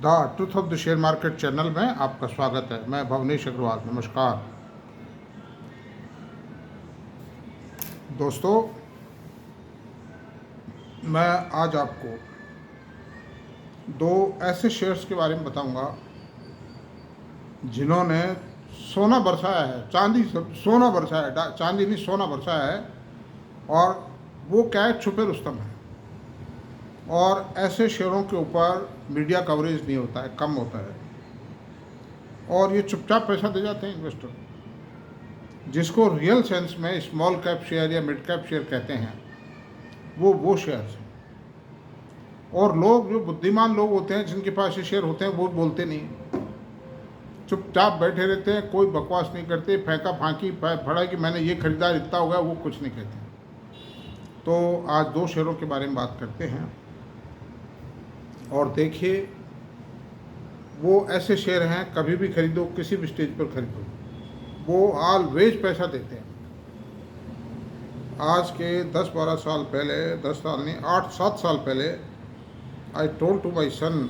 The truth of the share market channel में आपका स्वागत है। मैं भवनेश अग्रवाल। नमस्कार दोस्तों, मैं आज आपको दो ऐसे शेयर्स के बारे में बताऊंगा जिन्होंने सोना बरसाया है, चांदी सोना बरसाया है, चांदी नहीं सोना बरसाया है। और वो क्या है, छुपे रुस्तम है। और ऐसे शेयरों के ऊपर मीडिया कवरेज नहीं होता है, कम होता है, और ये चुपचाप पैसा दे जाते हैं इन्वेस्टर, जिसको रियल सेंस में स्मॉल कैप शेयर या मिड कैप शेयर कहते हैं। वो शेयर्स हैं। और लोग जो बुद्धिमान लोग होते हैं, जिनके पास ये शेयर होते हैं, वो बोलते नहीं, चुपचाप बैठे रहते हैं, कोई बकवास नहीं करते, फेंका फांकी फड़ा कि मैंने ये खरीदा इतना हो गया, वो कुछ नहीं कहते। तो आज दो शेयरों के बारे में बात करते हैं। और देखिए, वो ऐसे शेयर हैं, कभी भी खरीदो, किसी भी स्टेज पर खरीदो, वो ऑलवेज पैसा देते हैं। आज के 10-12 साल पहले, 10 साल नहीं, 8-7 साल पहले, आई टोल्ड टू माई सन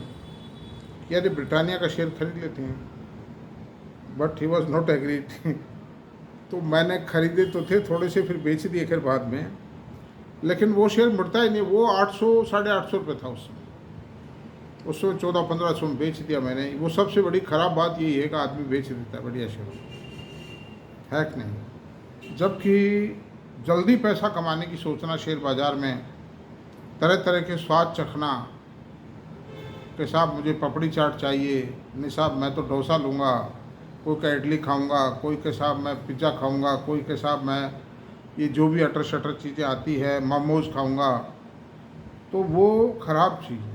कि अरे ब्रिटानिया का शेयर खरीद लेते हैं, but he was not agreed. तो मैंने खरीदे तो थे थोड़े से, फिर बेच दिए खैर बाद में, लेकिन वो शेयर मुड़ता ही नहीं। वो 800-850 रुपये था उस समय। उसमें 1400-1500 में बेच दिया मैंने। वो सबसे बड़ी ख़राब बात यही है कि आदमी बेच देता है बढ़िया शेयर, है कि नहीं। जबकि जल्दी पैसा कमाने की सोचना, शेयर बाज़ार में तरह तरह के स्वाद चखना कि साहब मुझे पपड़ी चाट चाहिए, नहीं साहब मैं तो डोसा लूँगा, कोई का इडली खाऊँगा, कोई के साहब मैं पिज़्ज़ा खाऊँगा, कोई के साहब मैं ये जो भी अटर शटर चीज़ें आती है मोमोज़ खाऊँगा, तो वो ख़राब चीज़ है।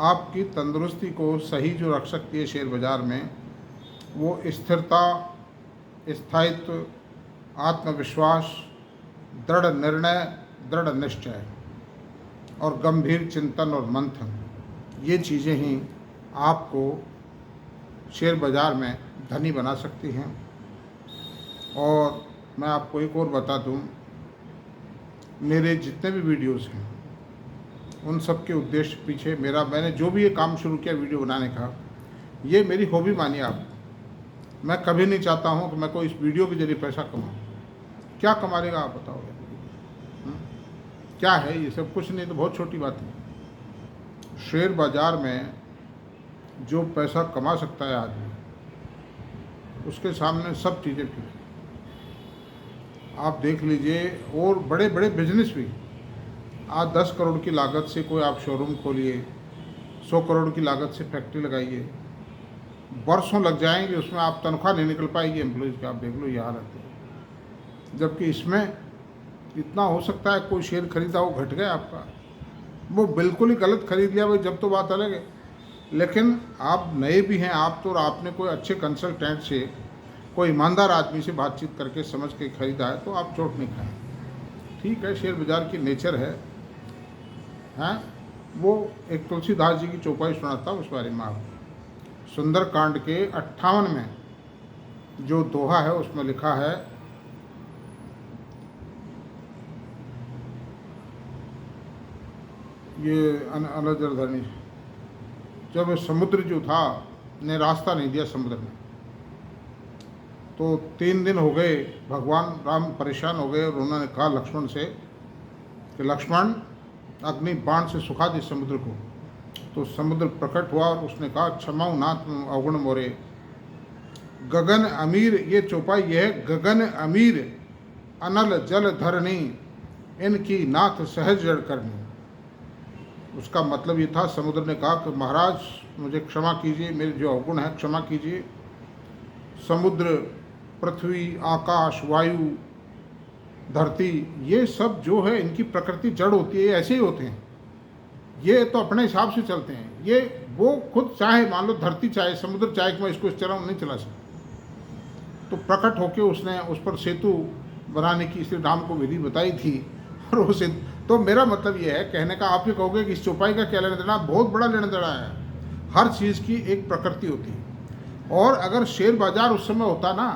आपकी तंदुरुस्ती को सही जो रख सकती है शेयर बाज़ार में, वो स्थिरता, स्थायित्व, आत्मविश्वास, दृढ़ निर्णय, दृढ़ निश्चय और गंभीर चिंतन और मंथन, ये चीज़ें ही आपको शेयर बाज़ार में धनी बना सकती हैं। और मैं आपको एक और बता दूं, मेरे जितने भी वीडियोस हैं, उन सब के उद्देश्य पीछे मैंने जो भी ये काम शुरू किया वीडियो बनाने का, ये मेरी हॉबी मानिए आप। मैं कभी नहीं चाहता हूँ कि मैं कोई इस वीडियो के जरिए पैसा कमाऊँ। क्या कमा लेगा आप बताओ? क्या है ये सब? कुछ नहीं, तो बहुत छोटी बात है। शेयर बाज़ार में जो पैसा कमा सकता है आदमी, उसके सामने सब चीज़ें फिर आप देख लीजिए। और बड़े बड़े बिजनेस भी, आज 10 करोड़ की लागत से कोई आप शोरूम खोलिए, 100 करोड़ की लागत से फैक्ट्री लगाइए, वर्षों लग जाएंगे, उसमें आप तनख्वाह नहीं निकल पाएगी एम्प्लॉइज़ की। आप देख लो, ये हालत है। जबकि इसमें इतना हो सकता है, कोई शेयर खरीदा वो घट गया आपका, वो बिल्कुल ही गलत खरीद लिया भाई, जब तो बात अलग है। लेकिन आप नए भी हैं आप तो, और आपने कोई अच्छे कंसल्टेंट से, कोई ईमानदार आदमी से बातचीत करके समझ के खरीदा है, तो आप चोट नहीं खाएं। ठीक है, शेयर बाज़ार की नेचर है। हैं, वो एक तुलसीदास जी की चौपाई सुनाता हूँ, उस बारे में आप। सुंदर कांड के 58 में जो दोहा है, उसमें लिखा है, ये अनजरधनी, जब समुद्र जो था ने रास्ता नहीं दिया समुद्र में, तो 3 दिन हो गए, भगवान राम परेशान हो गए, और उन्होंने कहा लक्ष्मण से कि लक्ष्मण, अग्नि बाण से सुखा दे समुद्र को। तो समुद्र प्रकट हुआ और उसने कहा, क्षमाऊ नाथ अवगुण मोरे। गगन अमीर, ये चौपाई ये है, गगन अमीर अनल जल धरणी, इनकी नाथ सहज जड़ करनी। उसका मतलब ये था, समुद्र ने कहा कि महाराज मुझे क्षमा कीजिए, मेरे जो अवगुण है क्षमा कीजिए। समुद्र, पृथ्वी, आकाश, वायु, धरती, ये सब जो है, इनकी प्रकृति जड़ होती है, ऐसे ही होते हैं। ये तो अपने हिसाब से चलते हैं। ये वो खुद चाहे, मान लो धरती चाहे, समुद्र चाहे कि मैं इसको इस तरह नहीं चला सकता, तो प्रकट होकर उसने उस पर सेतु बनाने की श्री राम को विधि बताई थी। और उसे, तो मेरा मतलब ये है कहने का, आप ये कहोगे कि इस चौपाई का क्या लेना देना? बहुत बड़ा लेना देना है। हर चीज़ की एक प्रकृति होती है। और अगर शेयर बाजार उस समय होता ना,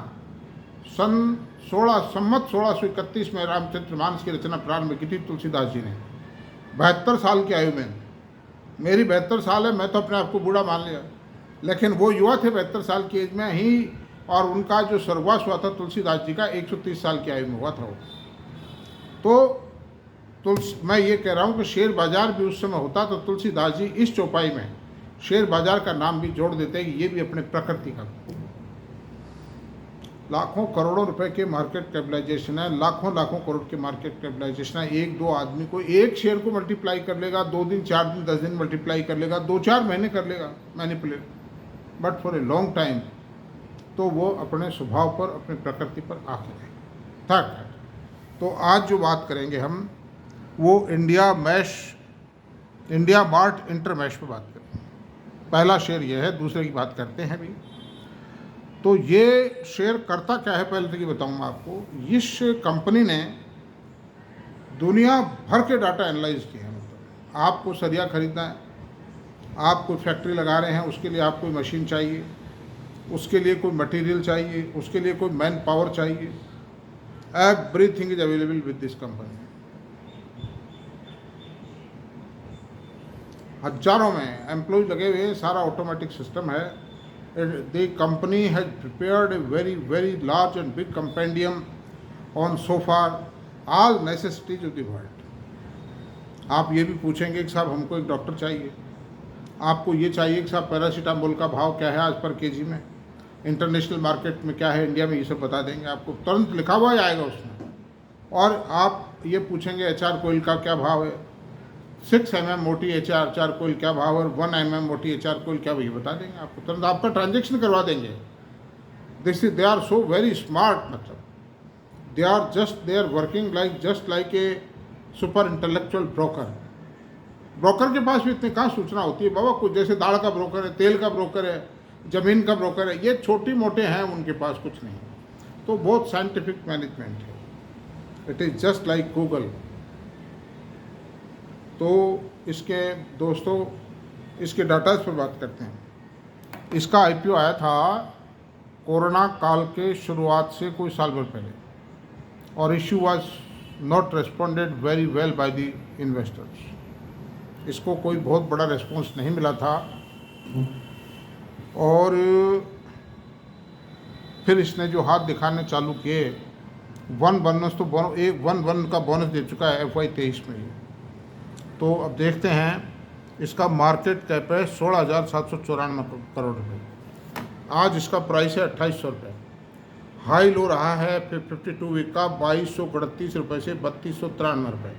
सन 1631 में रामचरितमानस की रचना प्रारंभ की थी तुलसीदास जी ने, 72 साल की आयु में। मेरी 72 साल है, मैं तो अपने आप को बूढ़ा मान लिया, लेकिन वो युवा थे 72 साल की एज में ही, और उनका जो स्वर्गवास हुआ था तुलसीदास जी का 130 साल की आयु में हुआ था वो। तो मैं ये कह रहा हूँ कि शेयर बाजार भी उस समय होता तो तुलसीदास जी इस चौपाई में शेयर बाजार का नाम भी जोड़ देते हैं कि ये भी अपने प्रकृति का। लाखों करोड़ों रुपए के मार्केट कैपिटलाइजेशन है, लाखों लाखों करोड़ के मार्केट कैपिटलाइजेशन है। एक दो आदमी को एक शेयर को मल्टीप्लाई कर लेगा, 2 दिन 4 दिन 10 दिन मल्टीप्लाई कर लेगा, 2-4 महीने कर लेगा manipulate, but for a long time तो वो अपने स्वभाव पर, अपनी प्रकृति पर आके रहेगा। तो आज जो बात करेंगे हम वो इंडिया मार्ट इंटरमैश पे बात करेंगे। पहला शेयर ये है, दूसरे की बात करते हैं भी। तो ये शेयर करता क्या है पहले तक ये बताऊंगा आपको। इस कंपनी ने दुनिया भर के डाटा एनालाइज किए हैं। मतलब आपको सरिया खरीदना है, आप कोई फैक्ट्री लगा रहे हैं, उसके लिए आपको मशीन चाहिए, उसके लिए कोई मटेरियल चाहिए, उसके लिए कोई मैन पावर चाहिए, everything is available with this company. हजारों में एम्प्लॉय लगे हुए हैं, सारा ऑटोमेटिक सिस्टम है। The company has prepared A very very large and big compendium on so far all necessities of the world. आप ये भी पूछेंगे कि साहब हमको एक डॉक्टर चाहिए, आपको ये चाहिए कि साहब पैरासीटामोल का भाव क्या है आज पर केजी में, इंटरनेशनल मार्केट में क्या है, इंडिया में, ये सब बता देंगे आपको, तुरंत लिखा हुआ ही आएगा उसमें। और आप ये पूछेंगे एचआर कोयल का क्या भाव है, 6 mm मोटी एचआर कोयल क्या भाव है, 1 mm मोटी एचआर कोयल क्या, वही बता देंगे आपको, तुरंत आपका ट्रांजेक्शन करवा देंगे। They are so very smart, मतलब they are working just like a super intellectual broker. Broker के पास भी इतनी कहाँ सूचना होती है बाबा, कुछ जैसे दाल का ब्रोकर है, तेल का ब्रोकर है, ज़मीन का ब्रोकर है, ये छोटी मोटे हैं, उनके पास कुछ नहीं। तो बहुत साइंटिफिक मैनेजमेंट है, it is just like Google. तो इसके दोस्तों, इसके डाटाज पर बात करते हैं। इसका आईपीओ आया था कोरोना काल के शुरुआत से कोई साल भर पहले, और issue was not responded very well by the investors. इसको कोई बहुत बड़ा रेस्पॉन्स नहीं मिला था, और फिर इसने जो हाथ दिखाने चालू किए, 1 बोनस तो 1 का बोनस दे चुका है FY 23 में ही। तो अब देखते हैं, इसका मार्केट कैप है 16,794 करोड़ रुपये। आज इसका प्राइस है 2,800 रुपये। हाई लो रहा है फिर 52 वीक का 2,238 रुपये से 3,293 रुपये।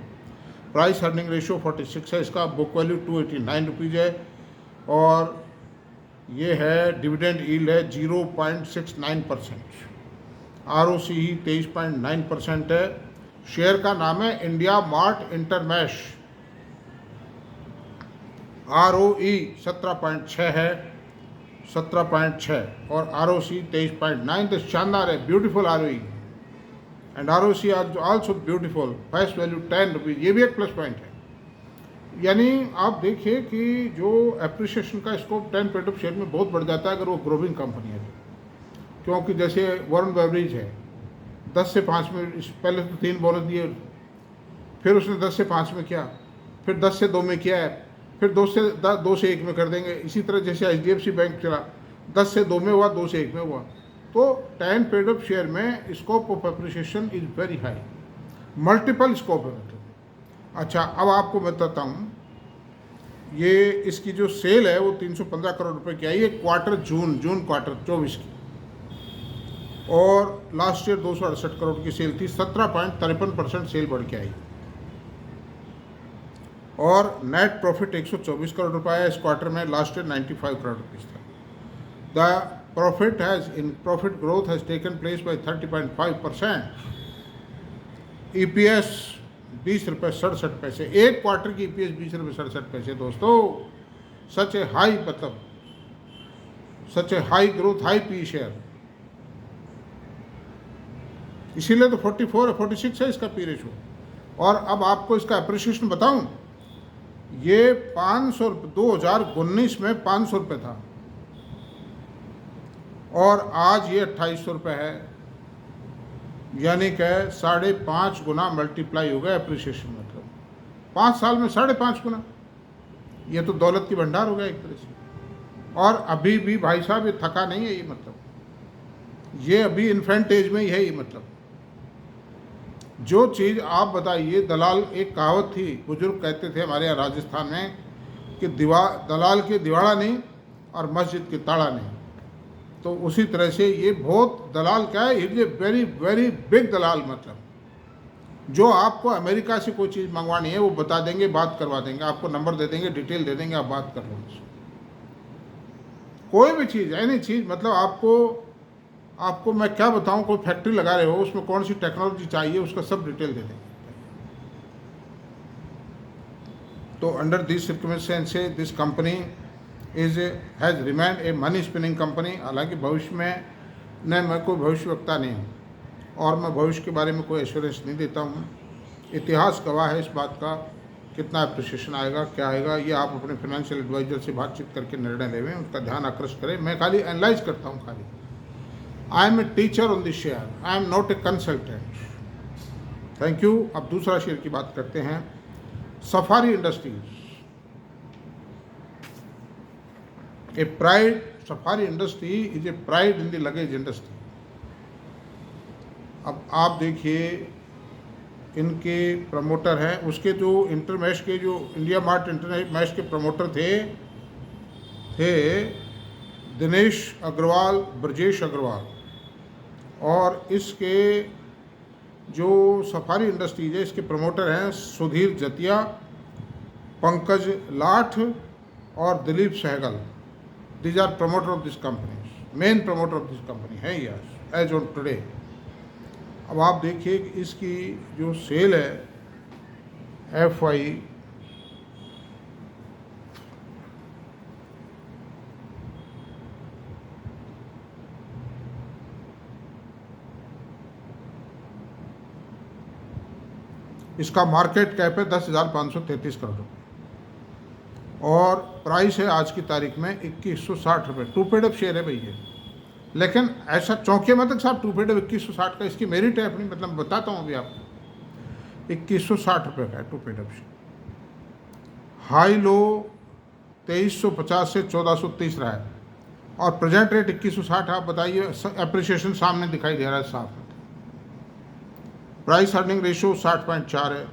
प्राइस अर्निंग रेशियो 46 है। इसका बुक वैल्यू 289 रुपीज़ है, और ये है डिविडेंड यील्ड है 0.69%। ROC ही 23.9% है। शेयर का नाम है इंडिया मार्ट इंटरमैश। ROE 17.6 है, 17.6, और ROC 23.9। तो शानदार है, beautiful ROE and ROC are also beautiful. Face value 10 rupees, ये भी एक प्लस पॉइंट है। यानी आप देखिए कि जो एप्रिसिएशन का स्कोप 10 पेड शेयर में बहुत बढ़ जाता है अगर वो ग्रोविंग कंपनी है तो। क्योंकि जैसे वॉरेन बेवरेज है, 10 से 5 में, पहले तो 3 बोनस दिए, फिर उसने 10 से 5 में किया, फिर 10 से 2 में किया है, फिर 2 से 1 में कर देंगे। इसी तरह जैसे HDFC बैंक चला, 10 से 2 में हुआ, 2 से 1 में हुआ। तो 10 पेड अप शेयर में scope of appreciation is very high, multiple scope है मतलब। अच्छा, अब आपको बताता हूँ, ये इसकी जो सेल है वो 315 करोड़ रुपए की आई है क्वार्टर जून क्वार्टर 24 की, और लास्ट ईयर 268 करोड़ की सेल थी, 17.53% सेल बढ़ के आई। और नेट प्रॉफिट 124 करोड़ रुपए है इस क्वार्टर में, लास्ट ईयर 95 करोड़ रुपीज़ था। The profit growth has taken place by 30.5%। EPS 20 रुपये 67 पैसे, एक क्वार्टर की EPS 20 रुपये 67 पैसे। दोस्तों सच ए हाई, मतलब such a high growth, high P share, इसीलिए तो 46 है इसका पी रेशो। और अब आपको इसका अप्रिशिएशन बताऊं, ये 2019 में 500 रुपये था, और आज ये 2800 रुपये है। यानी कि 5.5 गुना मल्टीप्लाई हो गया अप्रिशिएशन, मतलब 5 साल में 5.5 गुना। ये तो दौलत की भंडार हो गया एक तरह से। और अभी भी भाई साहब ये थका नहीं है, ये मतलब ये अभी इन्फेंट एज में ही है। ये मतलब जो चीज़ आप बताइए, दलाल, एक कहावत थी, बुजुर्ग कहते थे हमारे यहाँ राजस्थान में कि दलाल के दिवाड़ा नहीं और मस्जिद के ताड़ा नहीं। तो उसी तरह से ये बहुत दलाल क्या है, is a very very big दलाल। मतलब जो आपको अमेरिका से कोई चीज़ मंगवानी है वो बता देंगे, बात करवा देंगे, आपको नंबर दे देंगे, डिटेल दे देंगे, आप बात कर लो उनसे। कोई भी चीज़, एनी चीज़, मतलब आपको मैं क्या बताऊं, कोई फैक्ट्री लगा रहे हो, उसमें कौन सी टेक्नोलॉजी चाहिए, उसका सब डिटेल दे देंगे। तो under this circumstances this company has remained a money spinning company. हालांकि भविष्य में मैं कोई भविष्यवक्ता नहीं हूँ और मैं भविष्य के बारे में कोई एश्योरेंस नहीं देता हूँ। इतिहास गवाह है इस बात का, कितना अप्रिसिएशन आएगा, क्या आएगा, ये आप अपने फाइनेंशियल एडवाइजर से बातचीत करके निर्णय लेवें, उसका ध्यान आकृष्ट करें। मैं खाली एनालाइज करता हूँ खाली। I am a teacher on this share, I am not a consultant. Thank you. अब दूसरा शेयर की बात करते हैं, Safari Industries. A pride, Safari industry is a pride in the luggage industry. अब आप देखिए, इनके प्रमोटर हैं, उसके जो इंटरमैश के, जो इंडिया मार्ट इंटरमैश के प्रमोटर थे दिनेश अग्रवाल, ब्रजेश अग्रवाल। और इसके जो सफारी इंडस्ट्रीज है, इसके प्रमोटर हैं सुधीर जतिया, पंकज लाठ और Dilip Sehgal. These are promoter of this company, main promoter of this company है यस एज ऑन टुडे। अब आप देखिए कि इसकी जो सेल है FY इसका मार्केट कैप है 10,533 करोड़ रुपये और प्राइस है आज की तारीख में 2160 रुपये। टू पेड अप शेयर है भैया, लेकिन ऐसा चौंके मत साहब, टू पेड अप 2160 का, इसकी मेरिट है अपनी, मतलब बताता हूँ अभी आपको। 2160 रुपये का है to paid up share. High low 2350 से 1430 रहा है और प्रेजेंट रेट 2160। आप बताइए, एप्रिसिएशन सामने दिखाई दे रहा है साफ। प्राइस अर्निंग रेशियो 60.4 है।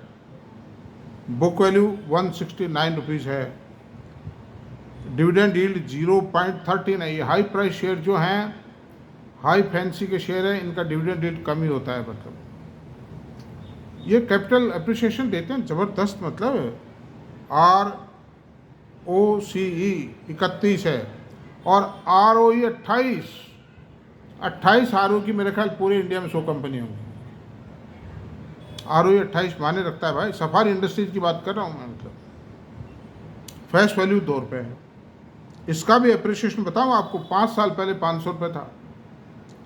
बुक वैल्यू 169 रुपीज़ है। डिविडेंड यील्ड 0.13 है। ये हाई प्राइस शेयर जो हैं, हाई फैंसी के शेयर हैं, इनका डिविडेंड यील्ड कम ही होता है। मतलब ये कैपिटल एप्रिसिएशन देते हैं ज़बरदस्त। मतलब ROCE 31 है और ROE 28 ROE की मेरे ख्याल पूरे इंडिया में 100 कंपनी होंगी। ROE 28 माने रखता है भाई। सफारी इंडस्ट्रीज की बात कर रहा हूँ मैं। मतलब फेस वैल्यू 2 रुपये है। इसका भी अप्रिसिएशन बताऊँ आपको, 5 साल पहले 500 रुपये था,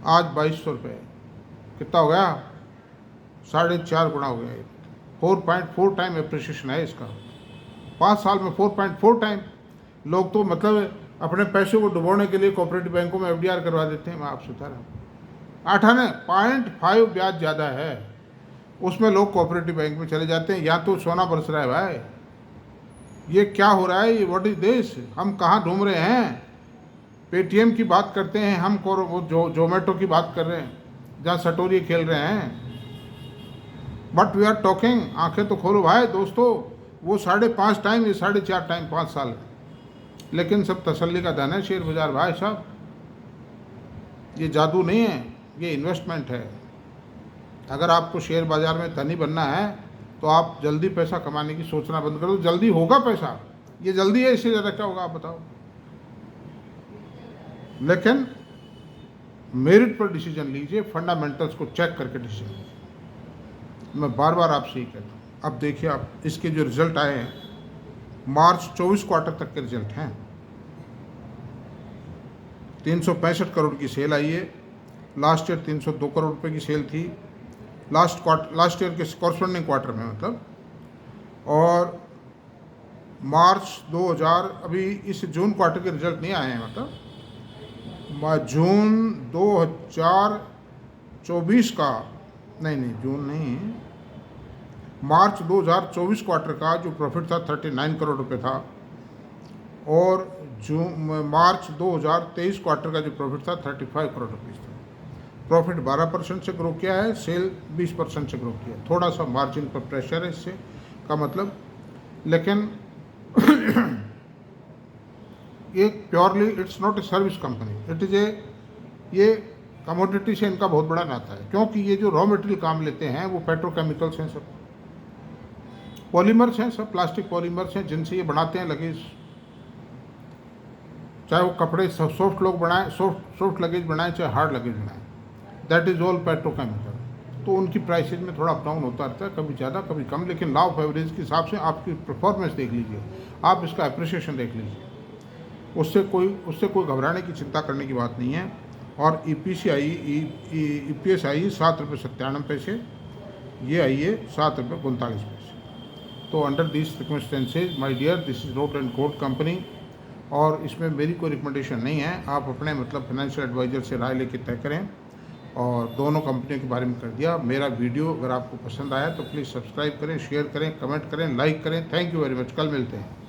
आज 2200 रुपये है। कितना हो गया? 4.5 गुना हो गया। 4.4 टाइम अप्रिसिएशन है इसका 5 साल में। 4.4 टाइम। लोग तो मतलब अपने पैसे को डुबोने के लिए कोऑपरेटिव बैंकों में FDR करवा देते हैं। मैं आपसे बता रहा हूँ, 0.5 ब्याज ज़्यादा है, उसमें लोग कोऑपरेटिव बैंक में चले जाते हैं। या तो सोना बरस रहा है भाई। ये क्या हो रहा है? ये व्हाट इज दिस? हम कहाँ घूम रहे हैं? पेटीएम की बात करते हैं हम, जोमेटो की बात कर रहे हैं जहाँ सटोरी खेल रहे हैं। बट वी आर टॉकिंग, आंखें तो खोलो भाई दोस्तों। वो 5.5 टाइम, ये 4.5 टाइम 5 साल में। लेकिन सब तसल्ली का धन है शेयर बाजार भाई साहब। ये जादू नहीं है, ये इन्वेस्टमेंट है। अगर आपको शेयर बाजार में धनी बनना है तो आप जल्दी पैसा कमाने की सोचना बंद कर दो। जल्दी होगा पैसा, ये जल्दी है, इससे ज़्यादा क्या होगा आप बताओ। लेकिन मेरिट पर डिसीजन लीजिए, फंडामेंटल्स को चेक करके डिसीजन लीजिए। मैं बार बार आपसे ही कहता हूँ। अब देखिए आप, इसके जो रिजल्ट आए हैं, मार्च 24 क्वार्टर तक के रिजल्ट हैं। 365 करोड़ की सेल आई है। लास्ट ईयर 302 करोड़ रुपए की सेल थी, लास्ट ईयर के कॉरस्पॉन्डिंग क्वार्टर में मतलब। और मार्च 2000, अभी इस जून क्वार्टर के रिजल्ट नहीं आए हैं, मतलब जून 2024 का, नहीं जून नहीं, मार्च 2024 क्वार्टर का जो प्रॉफिट था 39 करोड़ रुपए था और मार्च 2023 क्वार्टर का जो प्रॉफिट था 35 करोड़ रुपीज़ था। प्रॉफिट 12% से ग्रो किया है, सेल 20% से ग्रो किया है। थोड़ा सा मार्जिन पर प्रेशर है इससे का मतलब, लेकिन ये purely it's not a service company, it is ये कमोडिटी से इनका बहुत बड़ा नाता है, क्योंकि ये जो रॉ मटेरियल काम लेते हैं वो पेट्रोकेमिकल्स हैं, सब पॉलीमर्स हैं, सब प्लास्टिक पॉलीमर्स हैं जिनसे ये बनाते हैं लगेज। चाहे वो कपड़े सॉफ्ट लोग बनाएं, सॉफ्ट लगेज बनाएं, चाहे हार्ड लगेज बनाएं, दैट इज़ ऑल पेट्रोकेमिकल। तो उनकी प्राइसेज में थोड़ा अप डाउन होता रहता है, कभी ज़्यादा कभी कम, लेकिन लॉ ऑफ एवरेज के हिसाब से आपकी परफॉर्मेंस देख लीजिए, आप इसका अप्रिसिएशन देख लीजिए, उससे कोई घबराने की चिंता करने की बात नहीं है। और EPS आई 7 रुपये 97 पैसे, ये आई है 7 रुपये 39 पैसे। तो under this circumstances my dear, this is not and code company, और इसमें मेरी कोई रिकमेंडेशन नहीं है। आप अपने मतलब फाइनेंशियल एडवाइज़र से राय लेके तय करें। और दोनों कंपनियों के बारे में कर दिया। मेरा वीडियो अगर आपको पसंद आया तो प्लीज़ सब्सक्राइब करें, शेयर करें, कमेंट करें, लाइक करें। Thank you very much. कल मिलते हैं।